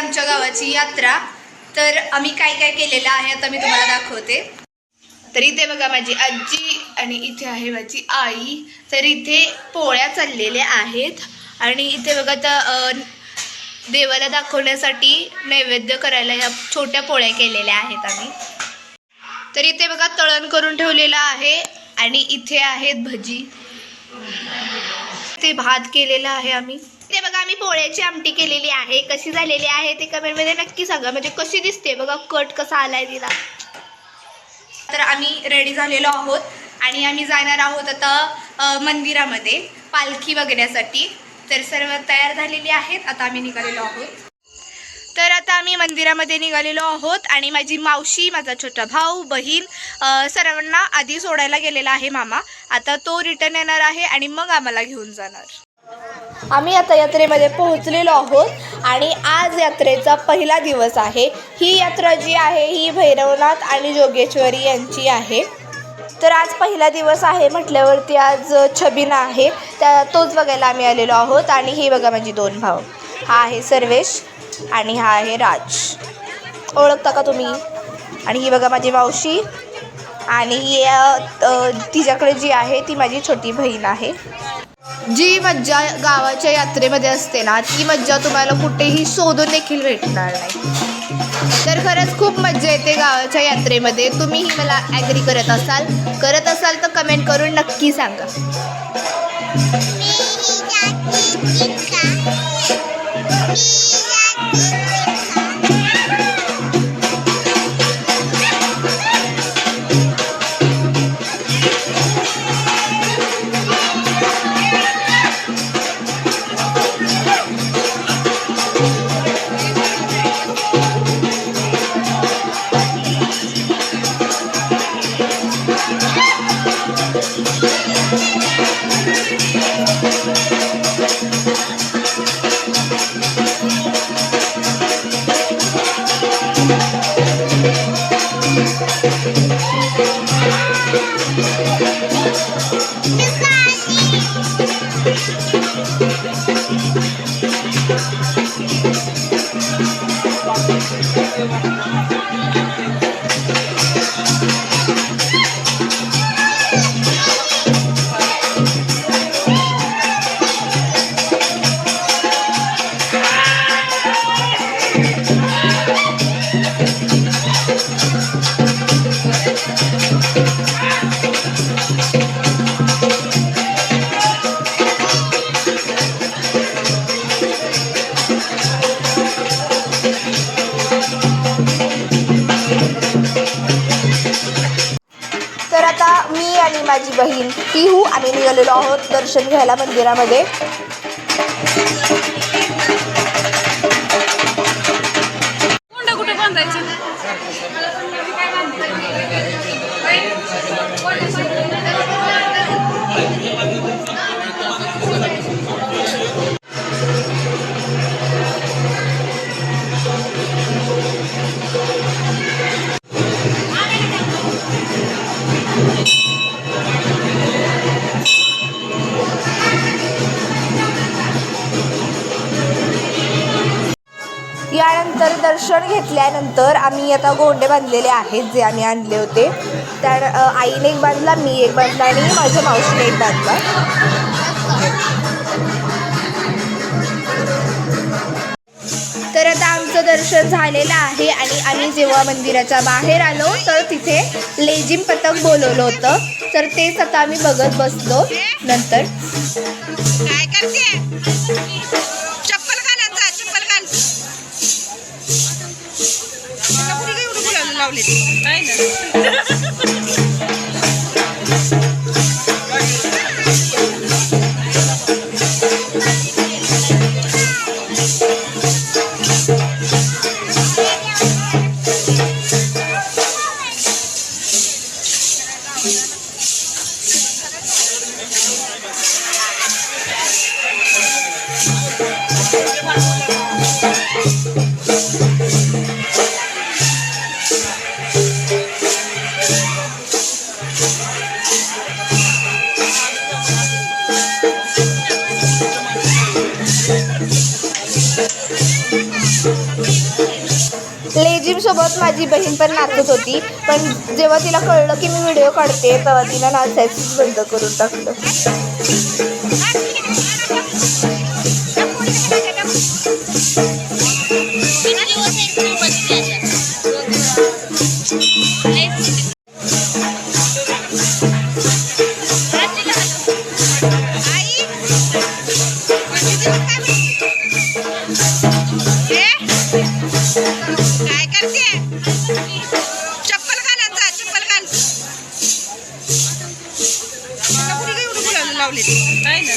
आमच्या गावाची यात्रा। तर आम्ही काय काय केलेलं आहे आता मी तुम्हाला दाखवते। तर इथे बघा माझी आजी आणि इथे आहे माझी आई। तर इथे पोळ्या चाललेल्या आहेत आणि इथे बघा तर देवाला दाखवण्यासाठी नैवेद्य करायला ह्या छोट्या पोळ्या केलेल्या आहेत आम्ही। तर इथे बघा तळण करून ठेवलेलं आहे आणि इथे आहेत भजी, ते भात केलेला आहे आम्ही। ते बघा आम्ही पोळ्याची आमटी केलेली आहे। कशी झालेली आहे ते कमेंट मध्ये नक्की सांगा, म्हणजे कशी दिसते बघा, कट कसा आलाय तिला। तर आम्ही रेडी झालेलो आहोत आणि आम्ही जाणार आहोत आता मंदिरामध्ये पालखी बघण्यासाठी। तर सर्व तयार झालेली आहेत, आता आम्ही निघालेलो आहोत। तर आता आम्ही मंदिरामध्ये निघालेलो आहोत आणि माझी मावशी, माझा छोटा भाऊ, बहीण सर्वांना आधी सोडायला गेलेला आहे मामा। आता तो रिटर्न येणार आहे आणि मग आम्हाला घेऊन जाणार। आम्ही आता यात्रेमध्ये पोहोचलेलो आहोत आणि आज यात्रेचा पहिला दिवस आहे। ही यात्रा जी आहे ही भैरवनाथ आणि जोगेश्वरी यांची आहे। तर आज पहिला दिवस आहे म्हटल्यावरती आज छबिना आहे, तोच बघायला आम्ही आलेलो आहोत। आणि हे बघा माझी दोन भाऊ, हा आहे सर्वेश आणि हा आहे राज, ओळखता का तुम्ही? आणि ही बघा माझी मावशी आणि तिच्याकडे जी आहे ती माझी छोटी बहीण आहे। जी मज्जा गावाच्या यात्रेमध्ये असते ना, ती मज्जा तुम्हाला कुठेही शोधून देखील भेटणार नाही। तर खरंच खूप मज्जा येते गावाच्या यात्रेमध्ये। तुम्हीही मला ॲग्री करत असाल तर कमेंट करून नक्की सांगा। तर आता मी आणि माझी बहीण पिहू आम्ही निघालेलो आहोत दर्शन घ्यायला मंदिरामध्ये। यानंतर दर्शन घेतल्यानंतर आम्ही आता गोंडे बांधलेले आहेत जे आम्ही आणले होते। तर आईने एक बांधला, मी एक बांधला आणि माझ्या मावशीने एक बांधला। तर आता आमचं दर्शन झालेलं आहे आणि आम्ही जेव्हा मंदिराच्या बाहेर आलो तर तिथे लेझिम पथक बोलवलं होतं, तर तेच आता आम्ही बघत बसलो। नंतर काय करते? चप्पल घाल, चप्पल घाल। पुढे एवढं बोलायला लावले काय ना। लेझिम सोबत माझी बहीण पण नाचत होती, पण जेव्हा तिला कळलं की मी व्हिडिओ काढते तेव्हा तिला नाचायचंच बंद करून टाकलं. काय करते? चप्पल घाल जा, चप्पल घाल. कुठे काय एवढं बोलायला लावले काय ना.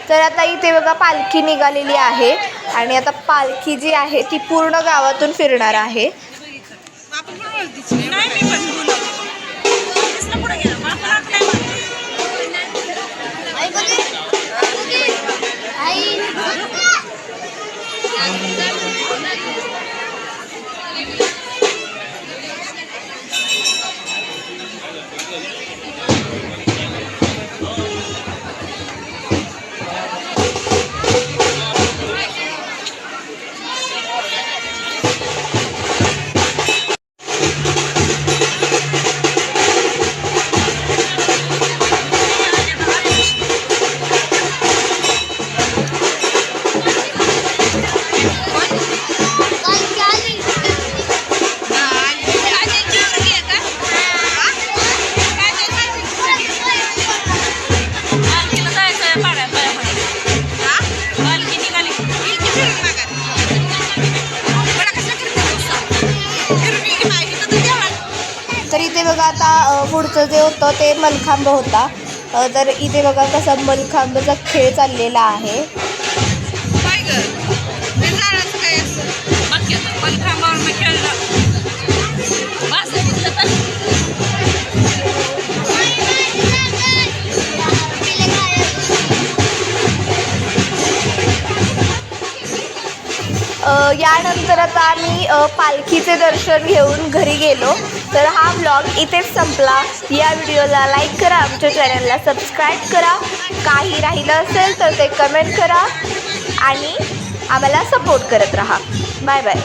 तर आता इथे बघा पालखी निघालेली आहे आणि आता पालखी जी आहे ती पूर्ण गावातून फिरणार आहे. आपण पण बोलतीच नाही. मी पण बोलतो पुढे गेला मला काय तर इथे बघा आता पुढचं जे होतं ते मलखांब होता. तर इथे बघा कसा मलखांबचा खेळ चाललेला आहे. यानंतर आता आम्ही पालखीचे दर्शन घेऊन घरी गेलो. तर हा व्लॉग इथेच संपला. या व्हिडिओला लाईक करा, आमच्या चॅनलला सबस्क्राईब करा, काही राहिलं असेल तर ते कमेंट करा आणि आम्हाला सपोर्ट करत राहा. Bye bye.